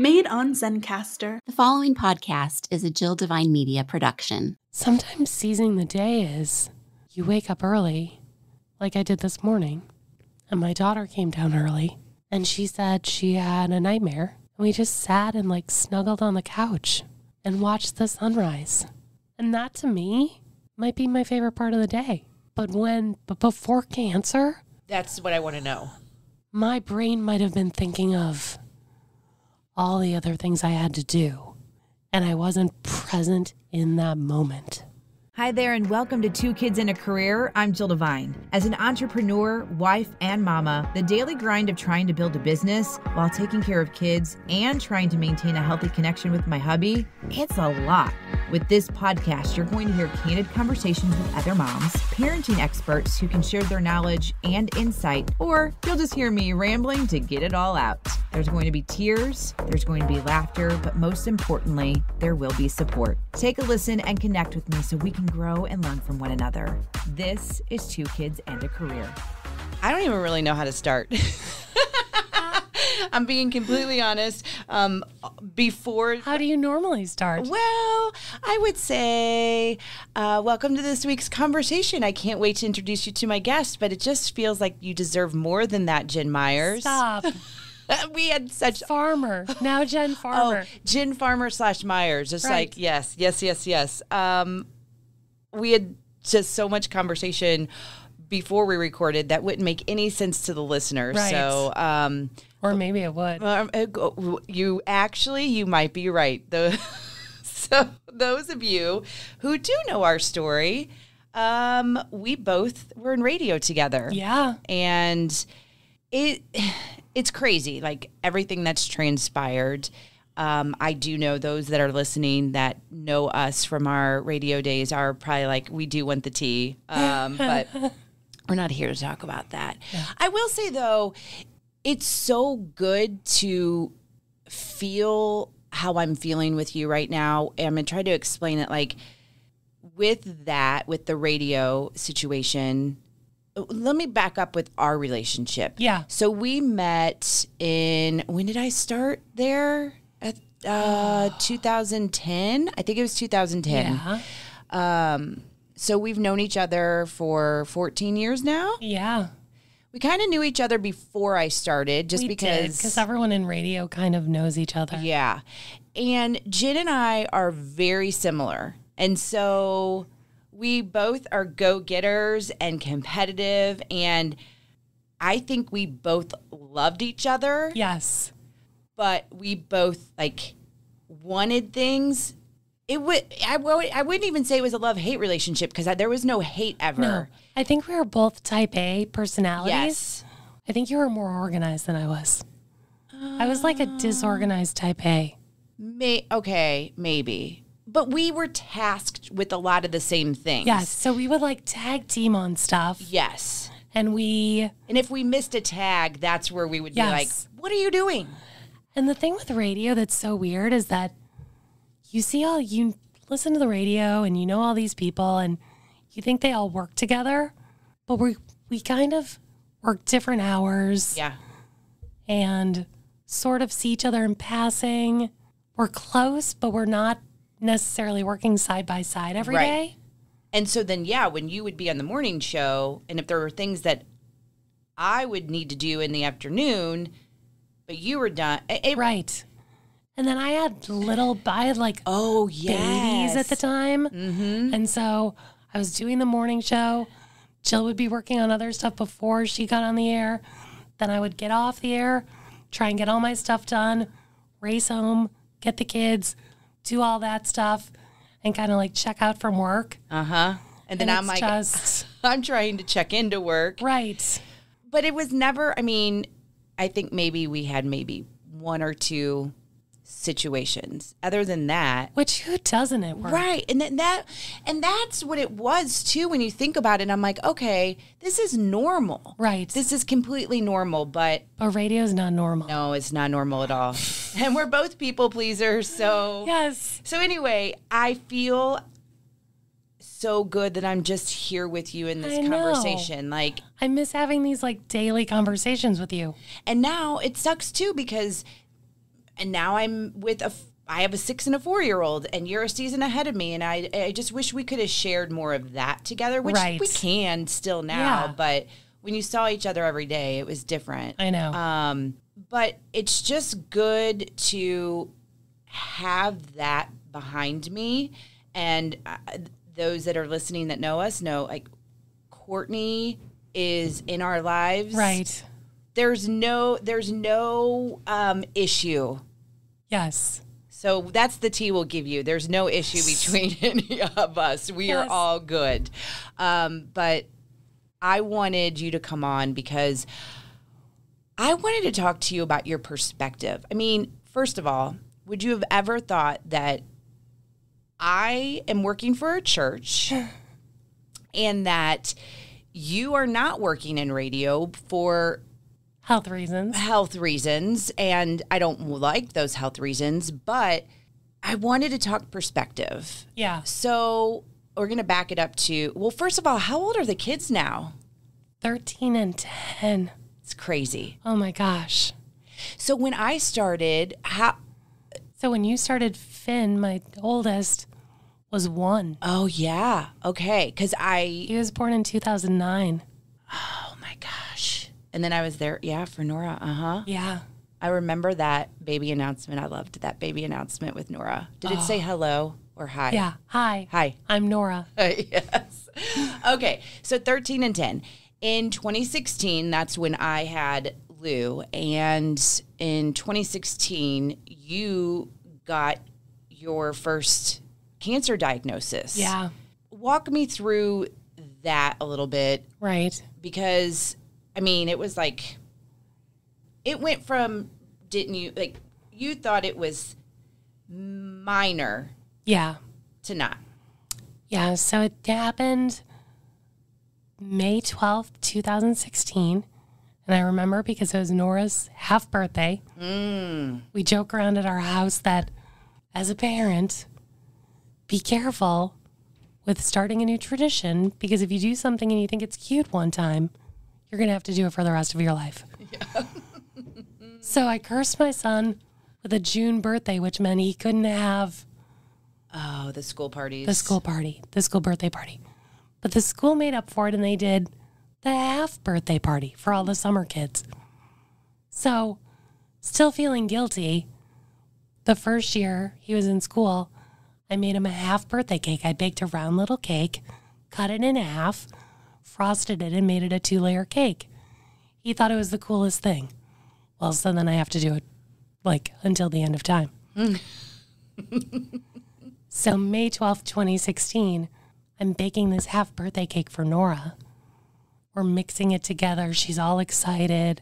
Made on Zencaster. The following podcast is a Jill Devine Media production. Sometimes seizing the day is you wake up early, like I did this morning, and my daughter came down early, and she said she had a nightmare. And we just sat and snuggled on the couch and watched the sunrise. And that to me might be my favorite part of the day. But before cancer, that's what I want to know. My brain might have been thinking of all the other things I had to do, and I wasn't present in that moment. Hi there, and welcome to Two Kids and a Career. I'm Jill Devine. As an entrepreneur, wife, and mama, the daily grind of trying to build a business while taking care of kids and trying to maintain a healthy connection with my hubby, it's a lot. With this podcast, you're going to hear candid conversations with other moms, parenting experts who can share their knowledge and insight, or you'll just hear me rambling to get it all out. There's going to be tears, there's going to be laughter, but most importantly, there will be support. Take a listen and connect with me so we can grow and learn from one another. This is Two Kids and a Career. I don't even really know how to start. I'm being completely honest. How do you normally start? Well, I would say, welcome to this week's conversation. I can't wait to introduce you to my guest, but it just feels like you deserve more than that, Jen Myers. Stop. We had such Farmer. Now Jen Farmer. Oh, Jen Farmer / Myers. Just right. Yes. We had just so much conversation before we recorded that wouldn't make any sense to the listeners. Right. So, or maybe it would. You might be right. So those of you who do know our story, we both were in radio together. Yeah. And it's crazy, like everything that's transpired. I do know those that are listening that know us from our radio days are probably like, we do want the tea, but we're not here to talk about that. Yeah. I will say, though, it's so good to feel how I'm feeling with you right now. And I'm going to try to explain it with the radio situation. Let me back up with our relationship. Yeah. So we met when did I start there? 2010. I think it was 2010. Yeah. So we've known each other for 14 years now. Yeah. We kind of knew each other before I started because everyone in radio kind of knows each other. Yeah. And Jen and I are very similar. And so we both are go-getters and competitive, and I think we both loved each other. Yes. But we both wanted things. I wouldn't even say it was a love-hate relationship because there was no hate ever. No, I think we were both type A personalities. Yes. I think you were more organized than I was. I was like a disorganized type A. Okay, maybe. But we were tasked with a lot of the same things. Yes, so we would tag team on stuff. Yes. And if we missed a tag, that's where we would be like, what are you doing? And the thing with radio that's so weird is that you listen to the radio and you know all these people and you think they all work together, but we kind of work different hours. Yeah. And sort of see each other in passing. We're close, but we're not necessarily working side by side every day. And so then, when you would be on the morning show, and if there were things that I would need to do in the afternoon, but you were done. Right. And then I had babies at the time. Mm-hmm. And so I was doing the morning show. Jill would be working on other stuff before she got on the air. Then I would get off the air, try and get all my stuff done, race home, get the kids, do all that stuff, and kind of check out from work. Uh-huh. And then I'm I'm trying to check into work. Right. But it was never, I think maybe we had one or two situations. Other than that, which who doesn't it work? Right. And that's what it was too when you think about it. I'm like, okay, this is normal. Right. This is completely normal, but radio's not normal. No, it's not normal at all. And we're both people pleasers, so yes. So anyway, I feel so good that I'm just here with you in this conversation. Like, I miss having these like daily conversations with you. And now it sucks too because and now I'm with I have a 6 and a 4-year-old, and you're a season ahead of me. And I just wish we could have shared more of that together, which we can still now. Yeah. But when you saw each other every day, it was different. I know. But it's just good to have that behind me. And those that are listening that know us know, like, Courtney is in our lives. Right. There's no issue. Yes. So that's the tea we'll give you. There's no issue between any of us. We are all good. But I wanted you to come on because I wanted to talk to you about your perspective. I mean, first of all, would you have ever thought that I am working for a church and that you are not working in radio for health reasons, and I don't like those health reasons, but I wanted to talk perspective. Yeah. So we're going to back it up to, well, first of all, how old are the kids now? 13 and 10. It's crazy. Oh my gosh. So when I started, So when you started, Finn, my oldest, was 1. Oh, yeah. Okay. He was born in 2009. Oh my gosh. And then I was there, for Nora. Uh-huh. Yeah. I remember that baby announcement. I loved that baby announcement with Nora. Did it say hello or hi? Yeah. Hi. Hi. I'm Nora. Yes. Okay. So 13 and 10. In 2016, that's when I had Lou. And in 2016, you got your first cancer diagnosis. Yeah. Walk me through that a little bit. Right. Because, I mean, it was like, it went from, you thought it was minor. Yeah. To not. Yeah. So it happened May 12th, 2016. And I remember because it was Nora's half birthday. We joke around at our house that as a parent, be careful with starting a new tradition, because if you do something and you think it's cute one time, you're going to have to do it for the rest of your life. Yeah. So I cursed my son with a June birthday, which meant he couldn't have... Oh, the school parties. The school birthday party. But the school made up for it, and they did the half birthday party for all the summer kids. So, still feeling guilty, the first year he was in school, I made him a half birthday cake. I baked a round little cake, cut it in half, frosted it, and made it a 2-layer cake. He thought it was the coolest thing. Well, so then I have to do it, until the end of time. So May 12th, 2016, I'm baking this half birthday cake for Nora. We're mixing it together. She's all excited.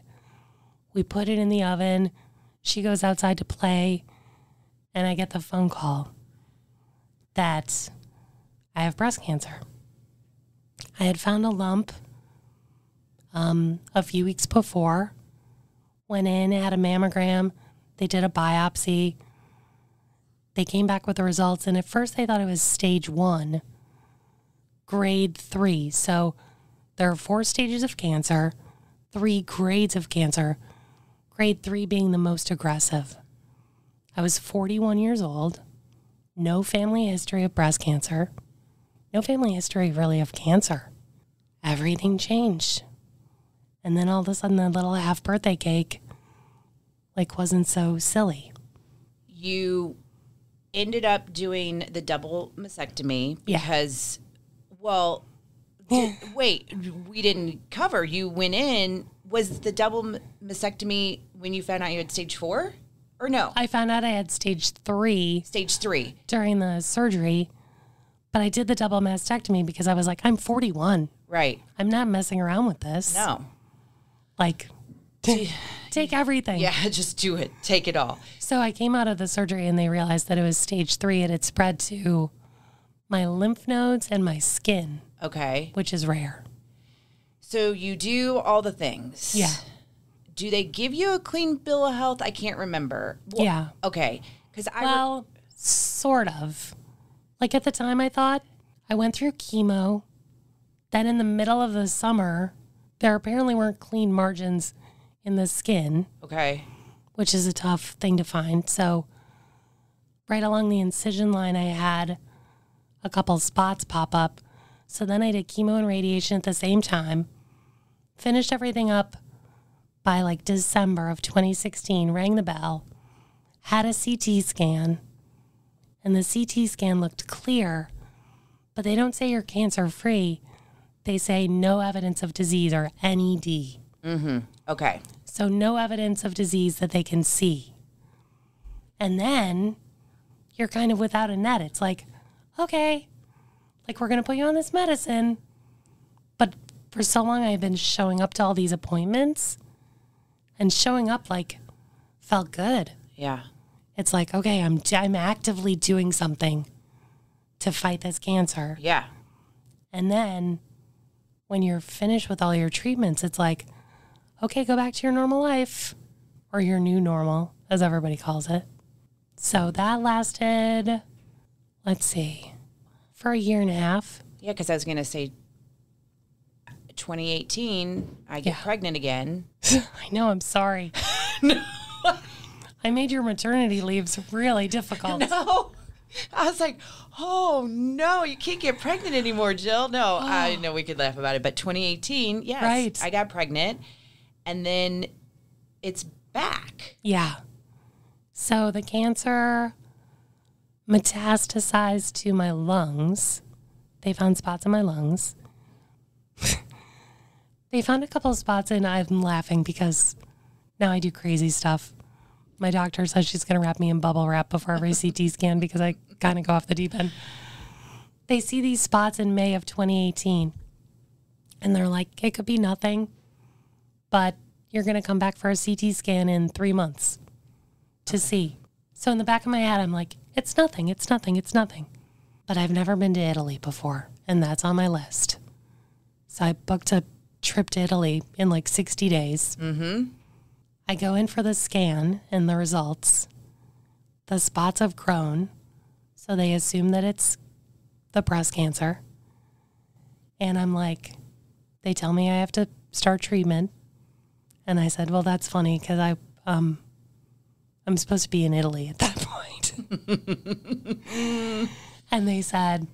We put it in the oven. She goes outside to play. And I get the phone call that I have breast cancer. I had found a lump a few weeks before. Went in, had a mammogram. They did a biopsy. They came back with the results. And at first they thought it was stage 1, grade 3. So there are 4 stages of cancer, 3 grades of cancer, grade 3 being the most aggressive. I was 41 years old, no family history of breast cancer, no family history really of cancer. Everything changed. And then all of a sudden the little half birthday cake wasn't so silly. You ended up doing the double mastectomy because, wait, we didn't cover. You went in. Was the double mastectomy when you found out you had stage 4 or no? I found out I had stage 3. Stage 3. During the surgery. But I did the double mastectomy because I was like, I'm 41. Right. I'm not messing around with this. No. Take everything. Yeah, just do it. Take it all. So I came out of the surgery and they realized that it was stage 3. It had spread to my lymph nodes and my skin. Okay. Which is rare. So you do all the things. Yeah. Do they give you a clean bill of health? I can't remember. Well, yeah. Okay. Sort of. At the time I thought I went through chemo. Then in the middle of the summer, there apparently weren't clean margins in the skin. Okay. which is a tough thing to find. So right along the incision line, I had a couple spots pop up. So then I did chemo and radiation at the same time, finished everything up by like December of 2016, rang the bell, had a CT scan, and the CT scan looked clear, but they don't say you're cancer-free. They say no evidence of disease, or NED. Mm-hmm. Okay. So no evidence of disease that they can see. And then you're kind of without a net. It's like, okay, like we're going to put you on this medicine. But for so long, I've been showing up to all these appointments, and showing up like felt good. Yeah. It's like, okay, I'm actively doing something to fight this cancer. Yeah. And then when you're finished with all your treatments, it's like, okay, go back to your normal life, or your new normal, as everybody calls it. So that lasted, let's see, for a year and a half. Yeah, because I was going to say 2018, I get pregnant again. I know, I'm sorry. No. I made your maternity leaves really difficult. No. I was like, oh, no, you can't get pregnant anymore, Jill. No, I know we could laugh about it. But 2018, yes, right. I got pregnant. And then it's back. Yeah. So the cancer metastasized to my lungs. They found spots in my lungs. They found a couple of spots, and I'm laughing because now I do crazy stuff. My doctor says she's going to wrap me in bubble wrap before every CT scan because I kind of go off the deep end. They see these spots in May of 2018, and they're like, it could be nothing, but you're going to come back for a CT scan in 3 months to see. So in the back of my head, I'm like, it's nothing, it's nothing, it's nothing. But I've never been to Italy before, and that's on my list. So I booked a trip to Italy in like 60 days. Mm-hmm. I go in for the scan and the results. The spots have grown, so they assume that it's the breast cancer. And I'm like, they tell me I have to start treatment. And I said, well, that's funny because I'm supposed to be in Italy at that point. And they said,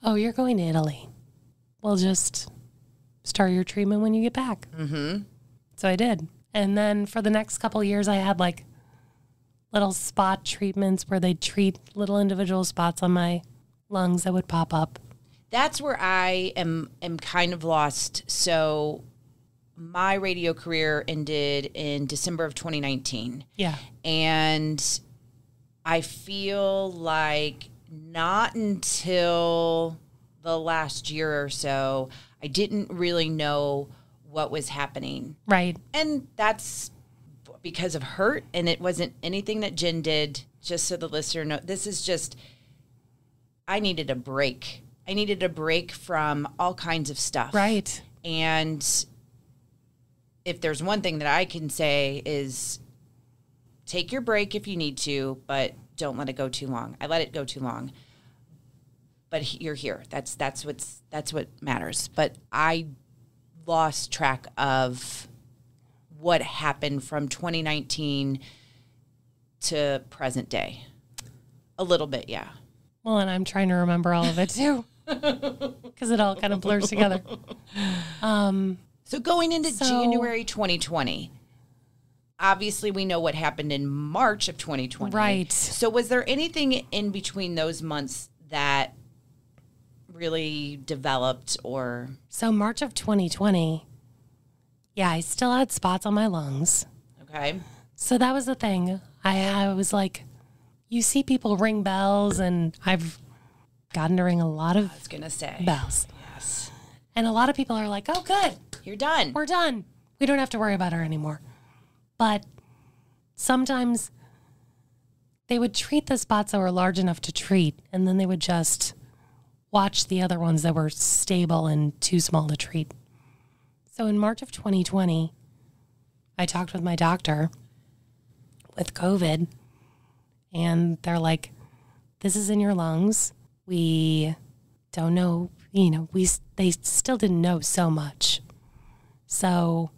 oh, you're going to Italy. We'll just start your treatment when you get back. Mm-hmm. So I did. And then for the next couple of years, I had like little spot treatments where they'd treat little individual spots on my lungs that would pop up. That's where I am kind of lost. So my radio career ended in December of 2019. Yeah. And I feel like not until the last year or so, I didn't really know what was happening. Right. And that's because of hurt, and it wasn't anything that Jen did, just so the listener knows. This is just, I needed a break. I needed a break from all kinds of stuff. Right. And if there's one thing that I can say is take your break if you need to, but don't let it go too long. I let it go too long. But you're here. That's what matters. But I lost track of what happened from 2019 to present day. A little bit, yeah. Well, and I'm trying to remember all of it too, because it all kind of blurs together. So going into January 2020, obviously we know what happened in March of 2020. Right. So was there anything in between those months that really developed or? So March of 2020, yeah, I still had spots on my lungs. Okay. So that was the thing. I was like, you see people ring bells, and I've gotten to ring a lot of I was going to say. bells. Yes. And a lot of people are like, oh, good. You're done. We're done. We don't have to worry about her anymore. But sometimes they would treat the spots that were large enough to treat, and then they would just watch the other ones that were stable and too small to treat. So in March of 2020, I talked with my doctor with COVID, and they're like, this is in your lungs. We don't know, they still didn't know so much. So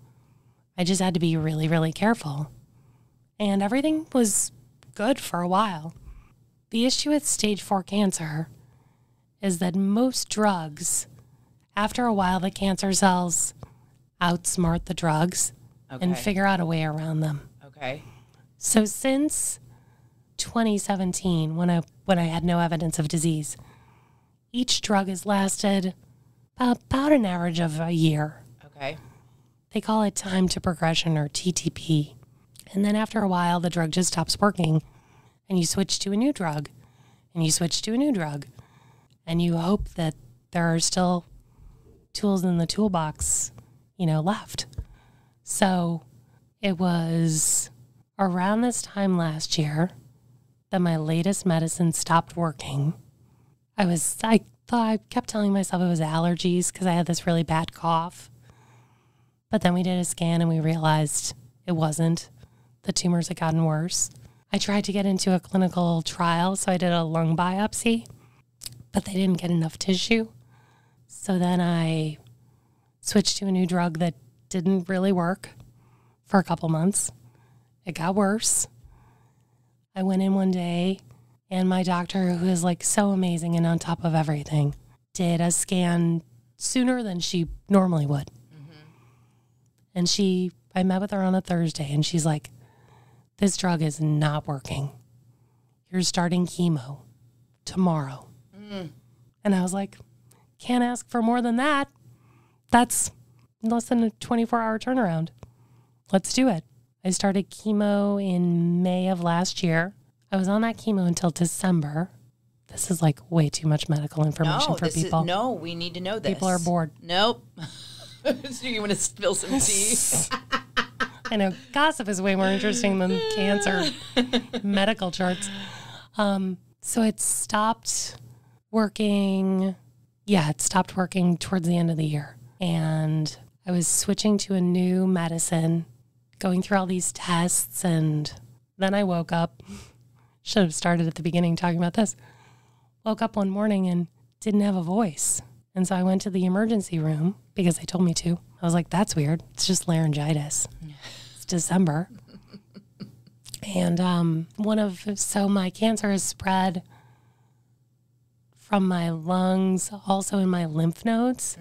I just had to be really, really careful. And everything was good for a while. The issue with stage 4 cancer is that most drugs, after a while, the cancer cells outsmart the drugs and figure out a way around them. Okay. So since 2017, when I had no evidence of disease, each drug has lasted about an average of a year. Okay. They call it time to progression, or TTP. And then after a while, the drug just stops working and you switch to a new drug and you switch to a new drug. And you hope that there are still tools in the toolbox, left. So it was around this time last year that my latest medicine stopped working. I kept telling myself it was allergies because I had this really bad cough. But then we did a scan and we realized it wasn't. The tumors had gotten worse. I tried to get into a clinical trial, so I did a lung biopsy, but they didn't get enough tissue. So then I switched to a new drug that didn't really work for a couple months. It got worse. I went in one day and my doctor, who is like so amazing and on top of everything, did a scan sooner than she normally would. And I met with her on a Thursday and she's like, this drug is not working. You're starting chemo tomorrow. And I was like, can't ask for more than that. That's less than a 24-hour turnaround. Let's do it. I started chemo in May of last year. I was on that chemo until December. This is like way too much medical information for people. No, we need to know this. People are bored. Nope. So you want to spill some tea? I know. Gossip is way more interesting than cancer medical charts. So it stopped working. Yeah, it stopped working towards the end of the year. And I was switching to a new medicine, going through all these tests. And then I woke up. Should have started at the beginning talking about this. Woke up one morning and didn't have a voice. And so I went to the emergency room because they told me to. I was like, that's weird. It's just laryngitis. It's December. And so my cancer has spread from my lungs, also in my lymph nodes.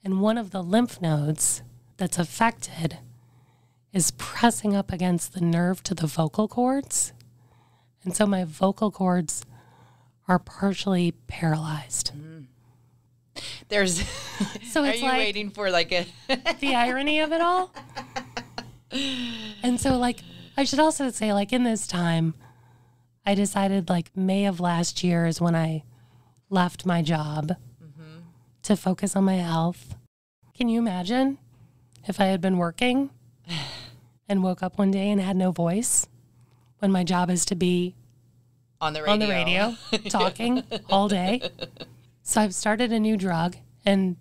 And one of the lymph nodes that's affected is pressing up against the nerve to the vocal cords. And so my vocal cords are partially paralyzed. There's. So Are it's you like waiting for like a? the irony of it all? And so like, I should also say like in this time, I decided like May of last year is when I left my job to focus on my health. Can you imagine if I had been working and woke up one day and had no voice when my job is to be on the radio talking all day? So I've started a new drug, and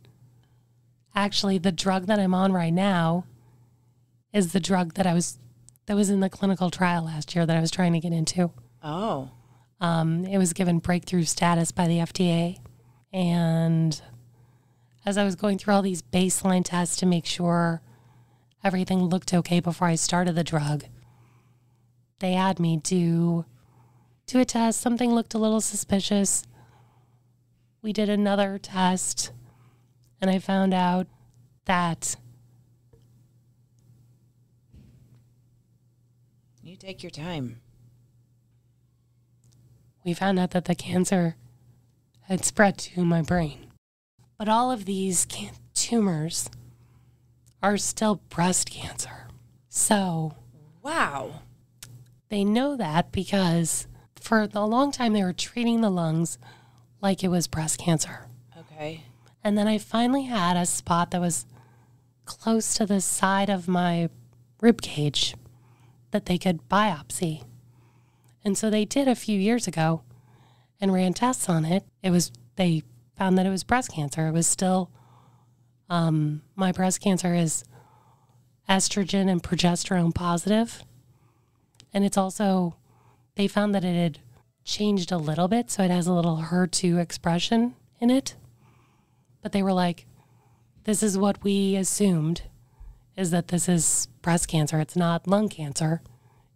actually the drug that I'm on right now is the drug that was in the clinical trial last year that I was trying to get into. Oh. It was given breakthrough status by the FDA. And as I was going through all these baseline tests to make sure everything looked okay before I started the drug, they had me do a test. Something looked a little suspicious. We did another test, and I found out that... You take your time. We found out that the cancer had spread to my brain. But all of these tumors are still breast cancer. So... Wow. They know that because for a long time they were treating the lungs like it was breast cancer. Okay. And then I finally had a spot that was close to the side of my rib cage that they could biopsy. And so they did a few years ago and ran tests on it. They found that it was breast cancer. It was still, my breast cancer is estrogen and progesterone positive. And it's also, they found that it had changed a little bit, so it has a little HER2 expression in it. But they were like, this is what we assumed, is that this is breast cancer. It's not lung cancer.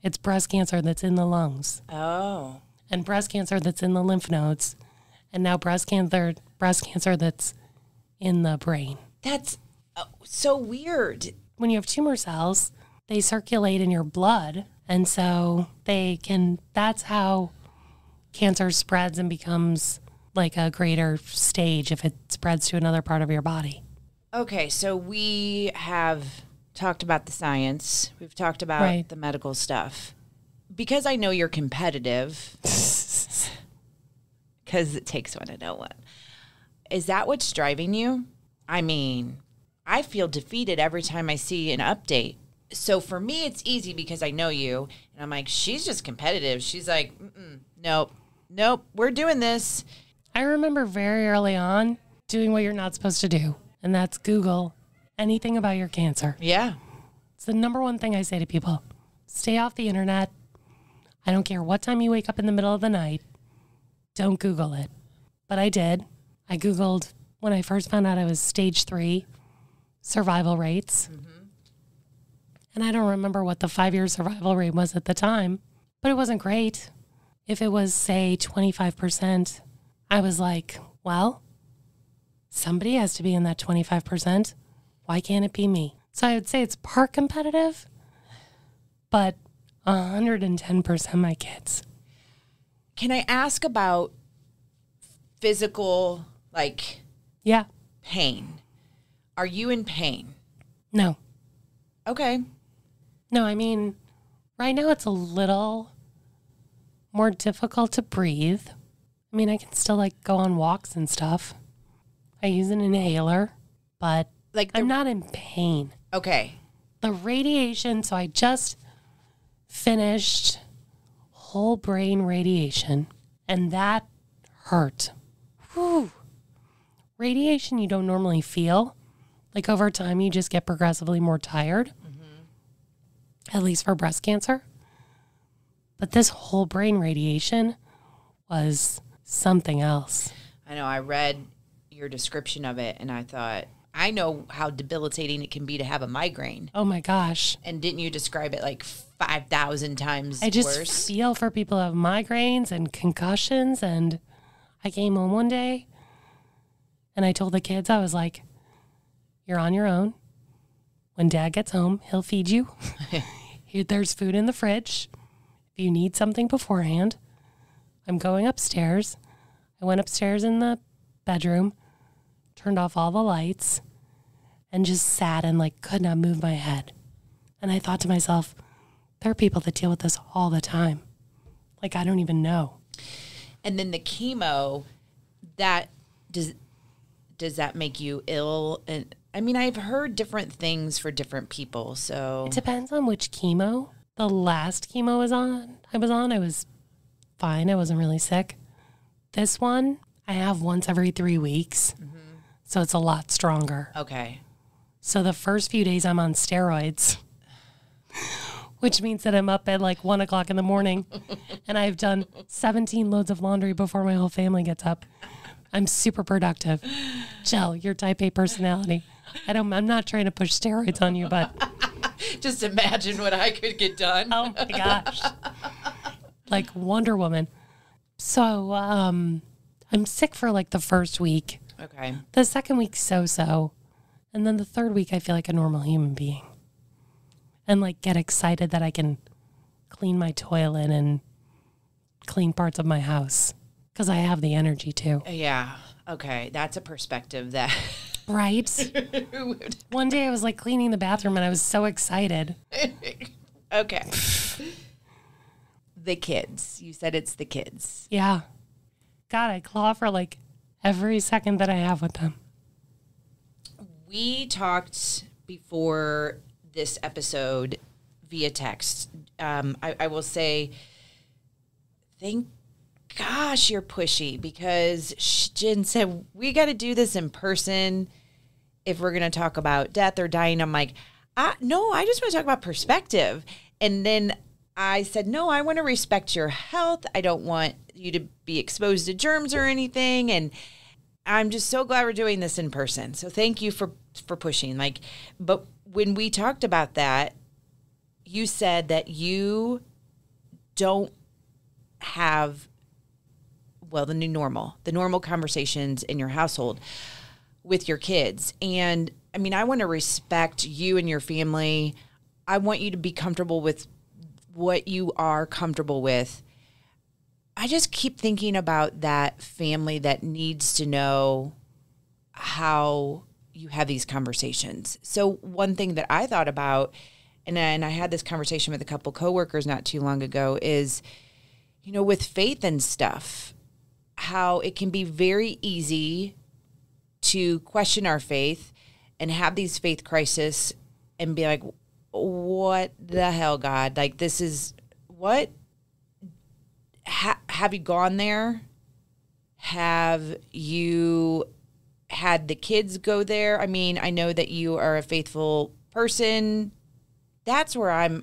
It's breast cancer that's in the lungs. Oh. And breast cancer that's in the lymph nodes. And now breast cancer that's in the brain. That's so weird. When you have tumor cells, they circulate in your blood. And so that's how cancer spreads and becomes like a greater stage if it spreads to another part of your body. Okay, so we have talked about the science. We've talked about the medical stuff. Because I know you're competitive, because it takes one to know one. Is that what's driving you? I mean, I feel defeated every time I see an update. So for me, it's easy because I know you. And I'm like, she's just competitive. She's like, nope, we're doing this. I remember very early on doing what you're not supposed to do, and that's Google anything about your cancer. Yeah. It's the number one thing I say to people. Stay off the internet. I don't care what time you wake up in the middle of the night. Don't Google it. But I did. I Googled when I first found out I was stage 3 survival rates. Mm-hmm. And I don't remember what the 5-year survival rate was at the time, but it wasn't great. If it was, say, 25%, I was like, well, somebody has to be in that 25%. Why can't it be me? So I would say it's part competitive, but 110% my kids. Can I ask about physical, Yeah. pain? Are you in pain? No. Okay. No, I mean, right now it's a little more difficult to breathe. I mean, I can still go on walks and stuff. I use an inhaler, but I'm not in pain. Okay. The radiation, so I just finished whole brain radiation, and that hurt. Whew. Radiation you don't normally feel. Over time, you just get progressively more tired, at least for breast cancer. But this whole brain radiation was something else. I know. I read your description of it, and I thought, I know how debilitating it can be to have a migraine. Oh, my gosh. And didn't you describe it 5,000 times worse? I just feel for people who have migraines and concussions, and I came home one day, and I told the kids, I was like, you're on your own. When Dad gets home, he'll feed you. There's food in the fridge. If you need something beforehand, I'm going upstairs. I went upstairs in the bedroom, turned off all the lights, and just sat and could not move my head. And I thought to myself, there are people that deal with this all the time. I don't even know. And then the chemo, that does that make you ill? And I mean, I've heard different things for different people, so it depends on which chemo. The last chemo I was fine. I wasn't really sick. This one, I have once every 3 weeks, so it's a lot stronger. Okay. So the first few days I'm on steroids, which means that I'm up at 1 o'clock in the morning, and I've done 17 loads of laundry before my whole family gets up. I'm super productive. Jill, your type A personality. I'm not trying to push steroids on you, but just imagine what I could get done. Oh my gosh. Wonder Woman. So, I'm sick for the first week. Okay. The second week, so. And then the third week, I feel like a normal human being. And get excited that I can clean my toilet and clean parts of my house. Because I have the energy too. Yeah. Okay. That's a perspective that... Right? One day I was cleaning the bathroom and I was so excited. Okay. The kids. You said it's the kids. Yeah. God, I claw for every second that I have with them. We talked before this episode via text. I will say, thank gosh, you're pushy, because Jen said, we got to do this in person if we're going to talk about death or dying. I'm like, no, I just want to talk about perspective. And then I said, no, I want to respect your health. I don't want you to be exposed to germs or anything. And I'm just so glad we're doing this in person. So thank you for pushing. But when we talked about that, you said that you don't have, well, the normal conversations in your household with your kids. And I mean, I want to respect you and your family. I want you to be comfortable with what you are comfortable with. I just keep thinking about that family that needs to know how you have these conversations. So one thing that I thought about, and I had this conversation with a couple coworkers not too long ago, is, you know, with faith and stuff, how it can be very easy to question our faith and have these faith crises and be like, what the hell, God? Like, this is what? Have you gone there? Have you had the kids go there? I mean, I know that you are a faithful person. That's where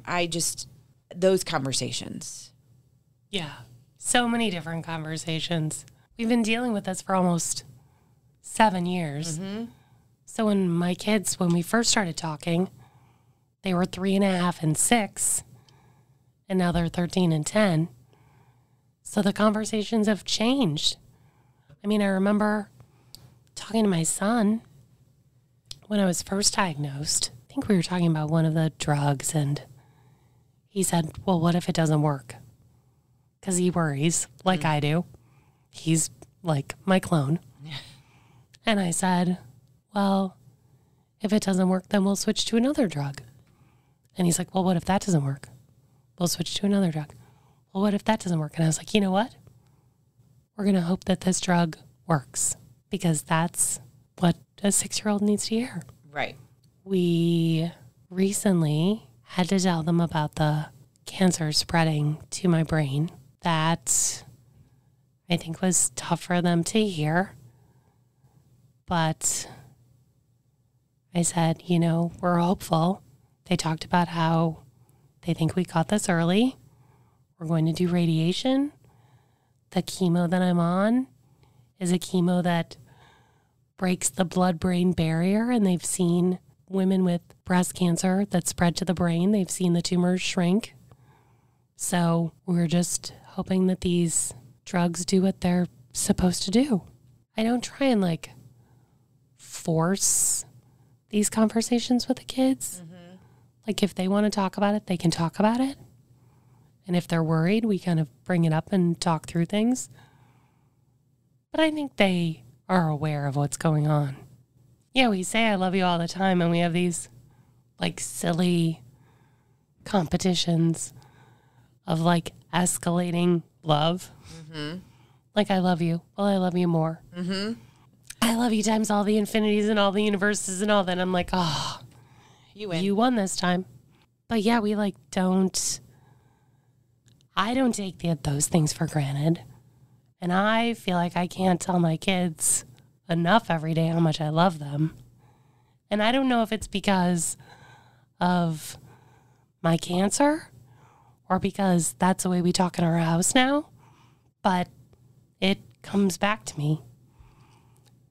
those conversations. Yeah. So many different conversations. We've been dealing with this for almost 7 years. Mm-hmm. So when we first started talking, they were 3.5 and 6, and now they're 13 and 10. So the conversations have changed. I mean, I remember talking to my son when I was first diagnosed. I think we were talking about one of the drugs, and he said, well, what if it doesn't work? Because he worries, like I do. He's like my clone. And I said, well, if it doesn't work, then we'll switch to another drug. And he's like, well, what if that doesn't work? We'll switch to another drug. Well, what if that doesn't work? And I was like, you know what? We're going to hope that this drug works, because that's what a 6-year-old needs to hear. Right. We recently had to tell them about the cancer spreading to my brain. That I think was tough for them to hear. But I said, you know, we're hopeful. They talked about how they think we caught this early. We're going to do radiation. The chemo that I'm on is a chemo that breaks the blood-brain barrier, and they've seen women with breast cancer that spread to the brain. They've seen the tumors shrink. So we're just hoping that these drugs do what they're supposed to do. I don't try and force these conversations with the kids. Mm-hmm. Like, if they want to talk about it, they can talk about it. And if they're worried, we kind of bring it up and talk through things. But I think they are aware of what's going on. Yeah, we say I love you all the time, and we have these silly competitions of escalating love. Mm-hmm. I love you. Well, I love you more. Mm-hmm. I love you times all the infinities and all the universes and all that. And I'm like, oh, you win. You won this time. But yeah, we I don't take those things for granted. And I feel like I can't tell my kids enough every day how much I love them. And I don't know if it's because of my cancer or because that's the way we talk in our house now, but it comes back to me.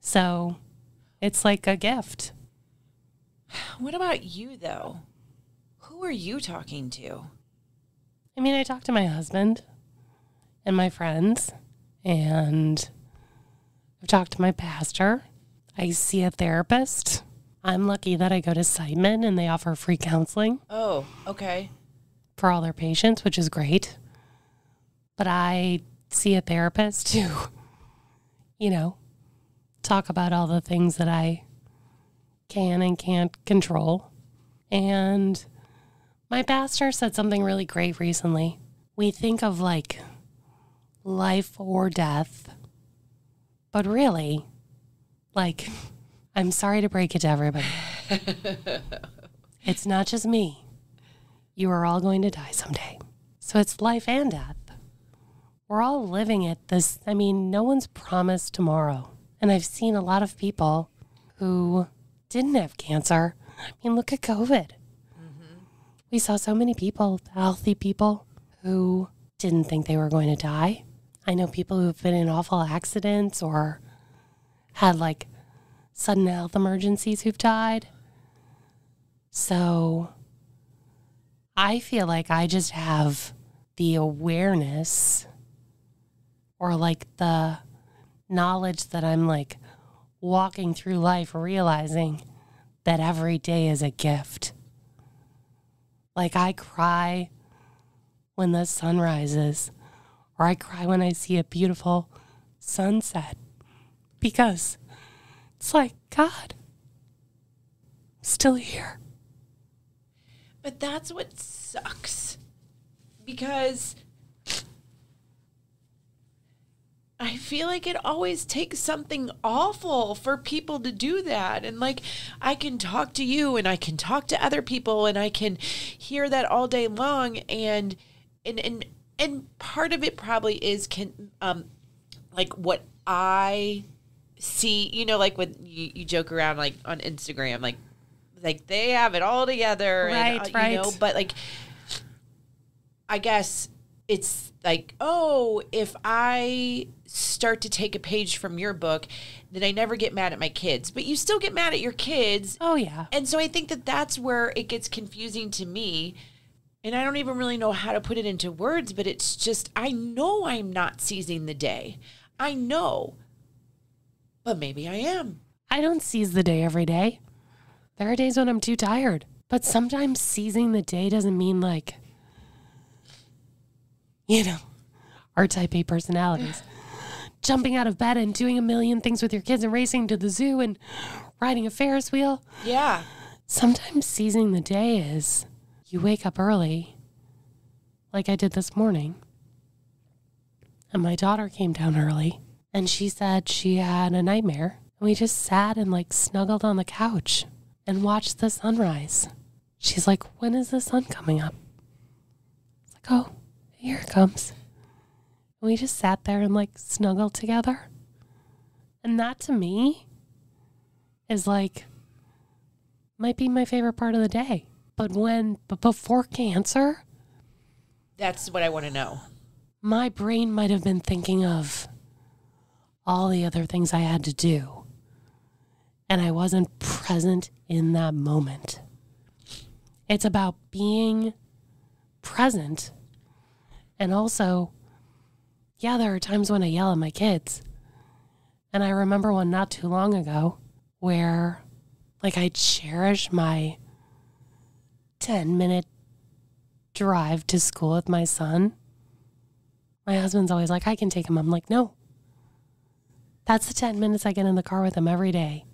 So it's like a gift. What about you, though? Who are you talking to? I mean, I talk to my husband and my friends, and I've talked to my pastor. I see a therapist. I'm lucky that I go to Simon and they offer free counseling. Oh, okay. For all their patients, which is great. But I see a therapist to, talk about all the things that I can and can't control. And my pastor said something really great recently. We think of life or death, but really, I'm sorry to break it to everybody. It's not just me. You are all going to die someday. So it's life and death. We're all living it. No one's promised tomorrow. And I've seen a lot of people who didn't have cancer. Look at COVID. Mm-hmm. We saw so many people, healthy people, who didn't think they were going to die. I know people who've been in awful accidents or had sudden health emergencies who've died. So I feel like I just have the awareness or like the knowledge that I'm like walking through life realizing that every day is a gift. Like I cry when the sun rises, or I cry when I see a beautiful sunset, because it's like, God, I'm still here. But that's what sucks, because I feel like it always takes something awful for people to do that. And like, I can talk to you and I can talk to other people and I can hear that all day long. And part of it probably is like what I see, you know, like when you joke around like on Instagram, like they have it all together. Right, and, right. You know, but like, I guess it's like, oh, if I start to take a page from your book, then I never get mad at my kids. But you still get mad at your kids. Oh, yeah. And so I think that that's where it gets confusing to me. And I don't even really know how to put it into words, but it's just, I know I'm not seizing the day. I know. But maybe I am. I don't seize the day every day. There are days when I'm too tired. But sometimes seizing the day doesn't mean like, you know, our type A personalities. Jumping out of bed and doing a million things with your kids and racing to the zoo and riding a Ferris wheel. Yeah. Sometimes seizing the day is you wake up early, like I did this morning. And my daughter came down early and she said she had a nightmare. And we just sat and like snuggled on the couch and watched the sunrise. She's like, when is the sun coming up? It's like, oh, here it comes. And we just sat there and like snuggled together. And that to me is like, might be my favorite part of the day. But before cancer, That's what I want to know. my brain might have been thinking of all the other things I had to do. And I wasn't present in that moment. It's about being present. And also, yeah, there are times when I yell at my kids. And I remember one not too long ago where, like, I cherish my 10-minute drive to school with my son. My husband's always like, I can take him. I'm like, no. That's the 10 minutes I get in the car with him every day.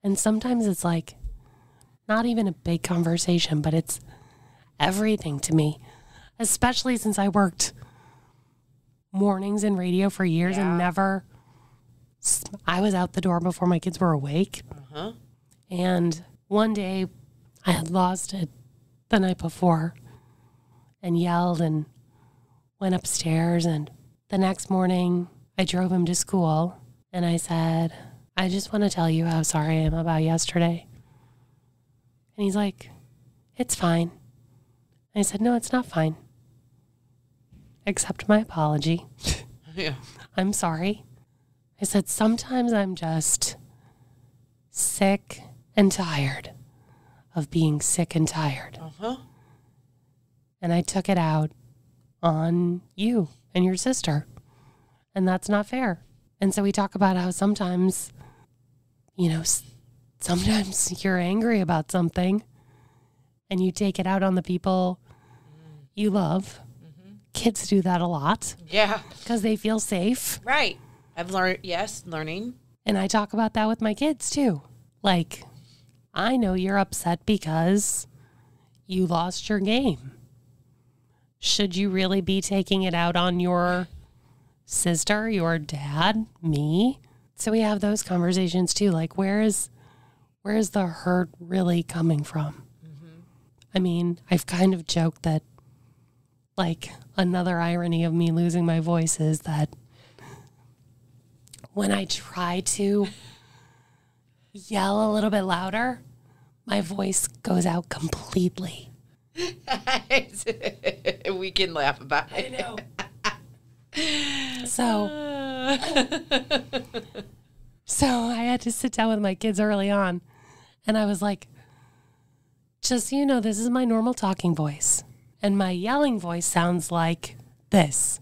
And sometimes it's like, not even a big conversation, but it's everything to me. Especially since I worked mornings in radio for years and I was out the door before my kids were awake. Uh-huh. And one day I had lost it the night before and yelled and went upstairs. And the next morning I drove him to school and I said, I just want to tell you how sorry I am about yesterday. And he's like, it's fine. And I said, no, it's not fine. Accept my apology. Yeah. I'm sorry. I said, sometimes I'm just sick and tired of being sick and tired. Uh-huh. And I took it out on you and your sister. And that's not fair. And so we talk about how sometimes, you know, sometimes you're angry about something and you take it out on the people you love. Kids do that a lot. Yeah. Because they feel safe. Right. I've learned, learning. And I talk about that with my kids too. Like, I know you're upset because you lost your game. Should you really be taking it out on your sister, your dad, me? So we have those conversations too. Like, where is the hurt really coming from? Mm-hmm. I mean, I've kind of joked that, like, another irony of me losing my voice is that when I try to yell a little bit louder, my voice goes out completely. We can laugh about it. I know. So I had to sit down with my kids early on, and I was like, just so you know, this is my normal talking voice. And my yelling voice sounds like this.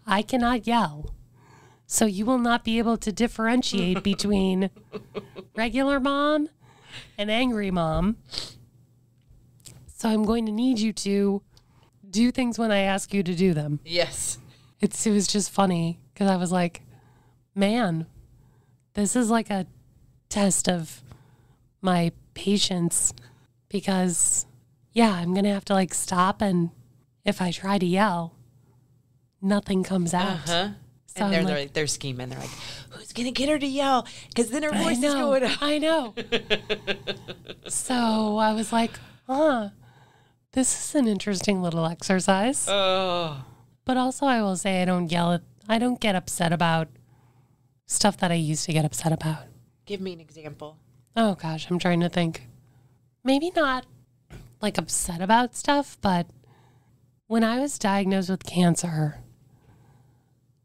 I cannot yell. So you will not be able to differentiate between regular mom and angry mom. So I'm going to need you to do things when I ask you to do them. Yes. It was just funny because I was like, man, this is like a test of my patience because, yeah, I'm going to have to like stop, and if I try to yell, nothing comes out. Uh-huh. So And they're scheming. They're like, who's going to get her to yell? Because then her voice is going up. I know. So I was like, this is an interesting little exercise. Oh. But also I will say I don't get upset about stuff that I used to get upset about. Give me an example. Oh gosh, I'm trying to think. Maybe not like upset about stuff, but when I was diagnosed with cancer,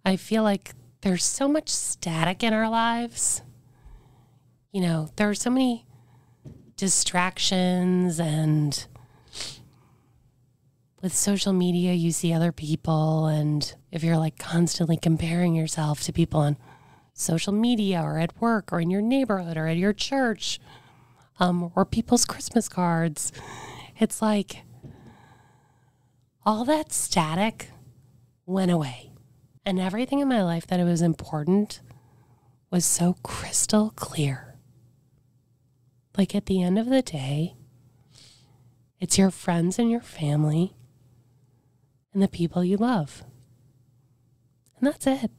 I feel like there's so much static in our lives. You know, there are so many distractions, and with social media, you see other people, and if you're like constantly comparing yourself to people on social media or at work or in your neighborhood or at your church, or people's Christmas cards, it's like all that static went away. And everything in my life that it was important was so crystal clear. Like at the end of the day, it's your friends and your family and the people you love. And that's it.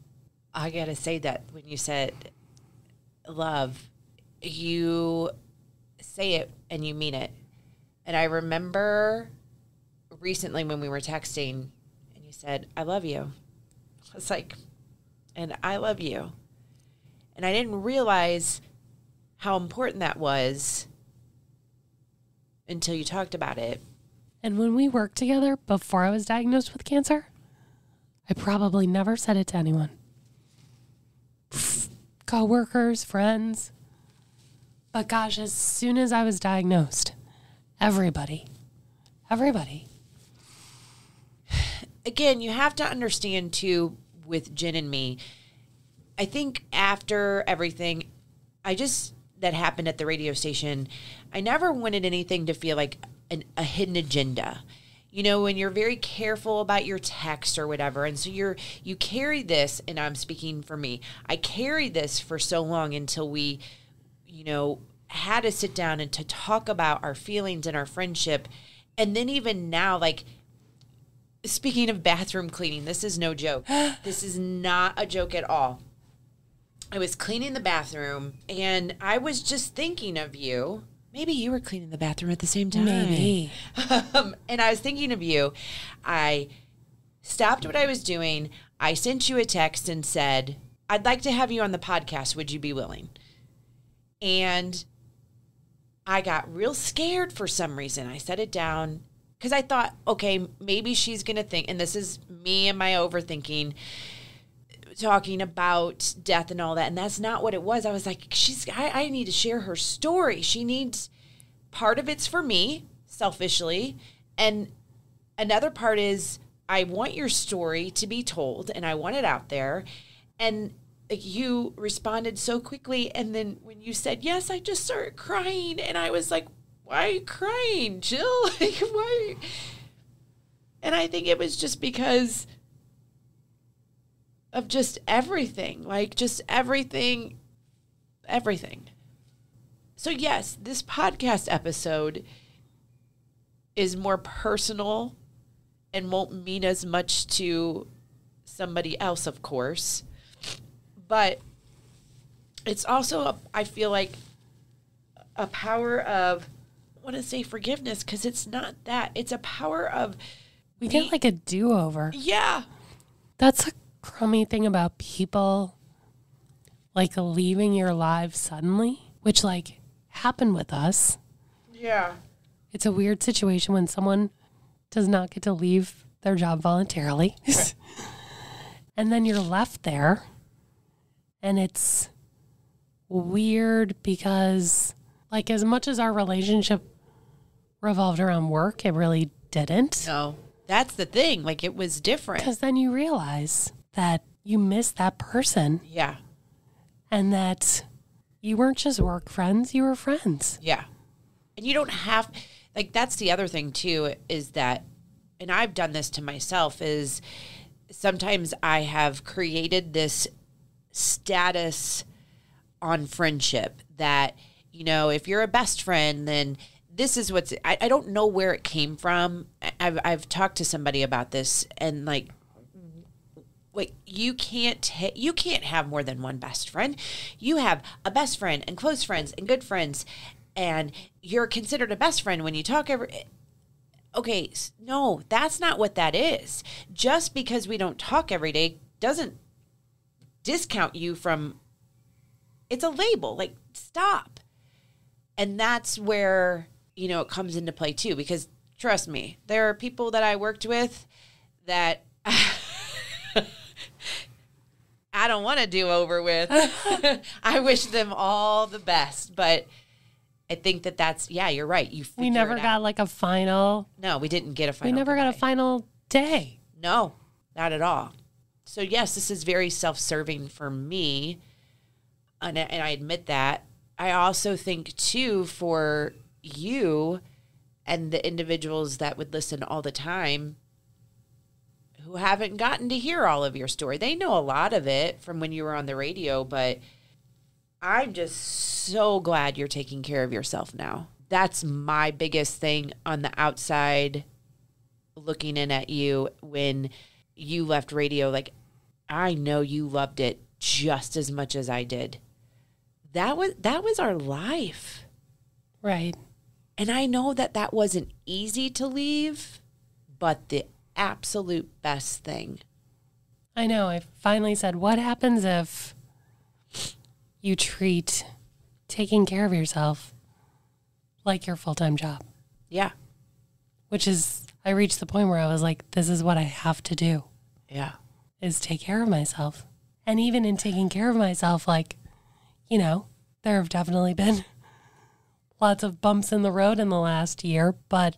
I got to say that when you said love, you say it and you mean it. And I remember recently when we were texting and you said, I love you. I was like, and I love you. And I didn't realize how important that was until you talked about it. And when we worked together before I was diagnosed with cancer, I probably never said it to anyone. Coworkers, friends. But gosh, as soon as I was diagnosed, everybody. Again, you have to understand too, with Jen and me, I think after everything that happened at the radio station, I never wanted anything to feel like a hidden agenda. You know, when you're very careful about your text or whatever, and so you carry this, and I'm speaking for me, I carried this for so long until we, you know, had to sit down and to talk about our feelings and our friendship. And then even now, like, speaking of bathroom cleaning, this is no joke. This is not a joke at all. I was cleaning the bathroom, and I was just thinking of you. Maybe you were cleaning the bathroom at the same time. Maybe. And I was thinking of you. I stopped what I was doing. I sent you a text and said, I'd like to have you on the podcast. Would you be willing? And I got real scared for some reason. I set it down because I thought, okay, maybe she's going to think, and this is me and my overthinking, talking about death and all that. And that's not what it was. I was like, I need to share her story. She needs, part of it's for me, selfishly. And another part is I want your story to be told, and I want it out there. And you responded so quickly. And then when you said, yes, I just started crying. And I was like, why are you crying, Jill? Like, why? And I think it was just because of just everything, like just everything. So yes, this podcast episode is more personal and won't mean as much to somebody else, of course. But it's also, I feel like, a power of, I want to say forgiveness, because it's not that. It's a power of... We get like a do-over. Yeah. That's a crummy thing about people, like leaving your lives suddenly, which like happened with us. Yeah. It's a weird situation when someone does not get to leave their job voluntarily. And then you're left there. And it's weird because, like, as much as our relationship revolved around work, it really didn't. No, that's the thing. Like, it was different. Because then you realize that you miss that person Yeah. and that you weren't just work friends, you were friends. Yeah. And you don't have, like, that's the other thing too, is that, and I've done this to myself, is sometimes I have created this status on friendship that, you know, if you're a best friend, then this is what's, I don't know where it came from. I've talked to somebody about this, and like, wait, you can't have more than one best friend. You have a best friend and close friends and good friends, and you're considered a best friend when you talk okay, no, that's not what that is. Just because we don't talk every day doesn't discount you from, it's a label. Like, stop. And that's where, you know, it comes into play too, because trust me, there are people that I worked with that I don't want to do over with. I wish them all the best, but I think that's, yeah, you're right. We never got like a final. No, we didn't get a final. We never got a final day. No, not at all. So yes, this is very self-serving for me. And I admit that. I also think too, for you and the individuals that would listen all the time who haven't gotten to hear all of your story. They know a lot of it from when you were on the radio, but I'm just so glad you're taking care of yourself now. That's my biggest thing on the outside looking in at you when you left radio. Like, I know you loved it just as much as I did. That was our life. Right. And I know that wasn't easy to leave, but the absolute best thing. I know. I finally said, what happens if you treat taking care of yourself like your full-time job? Yeah. Which is, I reached the point where I was like, this is what I have to do. Yeah. Is take care of myself. And even in taking care of myself, like, you know, there have definitely been lots of bumps in the road in the last year, but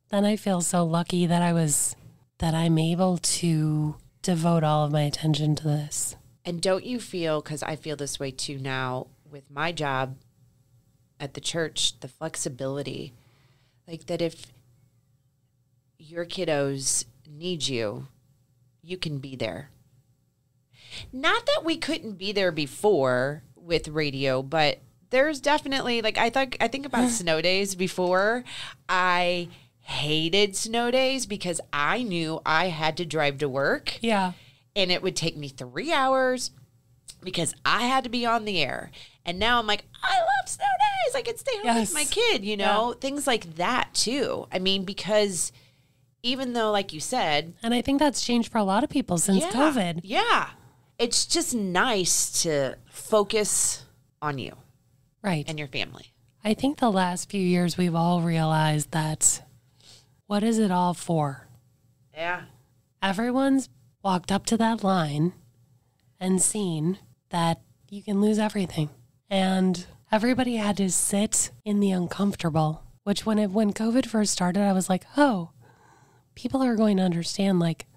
then I feel so lucky that I'm able to devote all of my attention to this. And don't you feel, because I feel this way too now with my job at the church, the flexibility, like that if your kiddos need you, you can be there. Not that we couldn't be there before with radio, but there's definitely, like, I think about snow days before. I hated snow days because I knew I had to drive to work. Yeah. And it would take me 3 hours because I had to be on the air. And now I'm like, I love snow days. I could stay home with my kid, you know, things like that too. I mean, because even though, like you said. And I think that's changed for a lot of people since COVID. Yeah. It's just nice to focus on you. Right. And your family. I think the last few years we've all realized that what is it all for? Yeah. Everyone's walked up to that line and seen that you can lose everything. And everybody had to sit in the uncomfortable, which when COVID first started, I was like, oh, people are going to understand like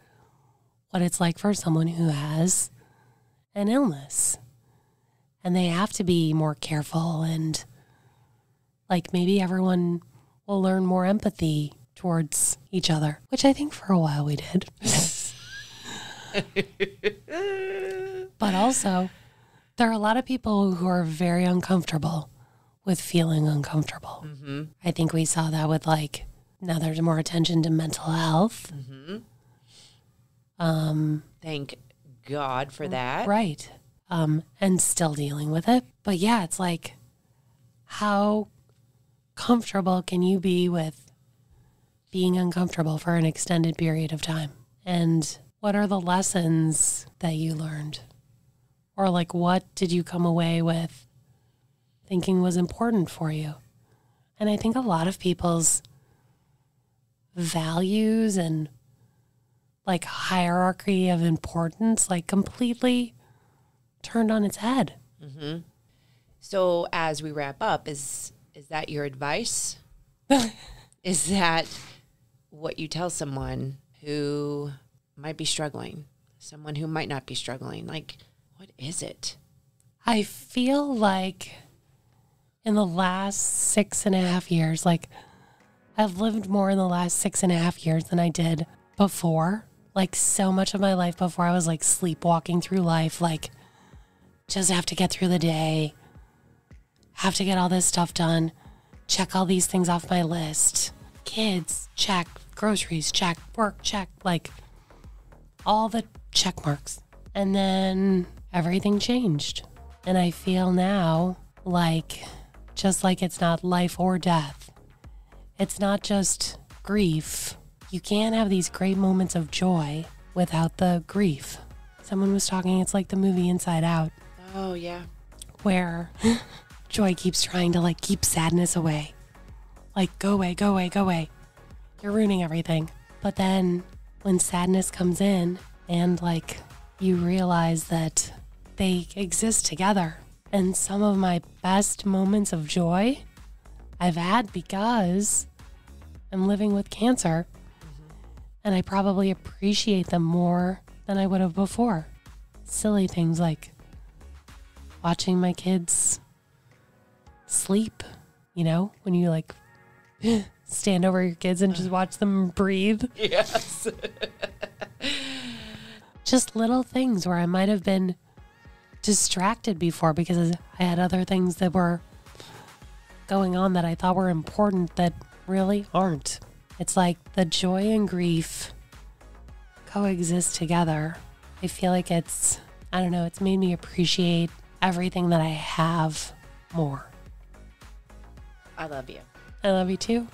what it's like for someone who has an illness. And they have to be more careful, and like maybe everyone will learn more empathy towards each other, which I think for a while we did. But also, there are a lot of people who are very uncomfortable with feeling uncomfortable. Mm-hmm. I think we saw that with like, now there's more attention to mental health. Mm-hmm. Thank God for that. Right. And still dealing with it. But yeah, it's like, how comfortable can you be with being uncomfortable for an extended period of time? And what are the lessons that you learned? Or like, what did you come away with thinking was important for you? And I think a lot of people's values and like hierarchy of importance, like completely turned on its head. Mm-hmm. So as we wrap up, is that your advice? Is that what you tell someone who might be struggling, someone who might not be struggling? Like, what is it? I feel like in the last 6.5 years, like I've lived more in the last 6.5 years than I did before. Like so much of my life before, I was like sleepwalking through life, like just have to get through the day, have to get all this stuff done, check all these things off my list. Kids, check. Groceries, check. Work, check. Like all the check marks. And then everything changed. And I feel now like, just like it's not life or death. It's not just grief. You can't have these great moments of joy without the grief. Someone was talking, it's like the movie Inside Out. Oh, yeah. Where joy keeps trying to like keep sadness away. Like, go away, go away, go away. You're ruining everything. But then when sadness comes in and like you realize that they exist together. And some of my best moments of joy I've had because I'm living with cancer. And I probably appreciate them more than I would have before. Silly things like watching my kids sleep, you know, when you like stand over your kids and just watch them breathe. Yes. Just little things where I might have been distracted before because I had other things that were going on that I thought were important that really aren't. It's like the joy and grief coexist together. I feel like it's made me appreciate everything that I have more. I love you. I love you too.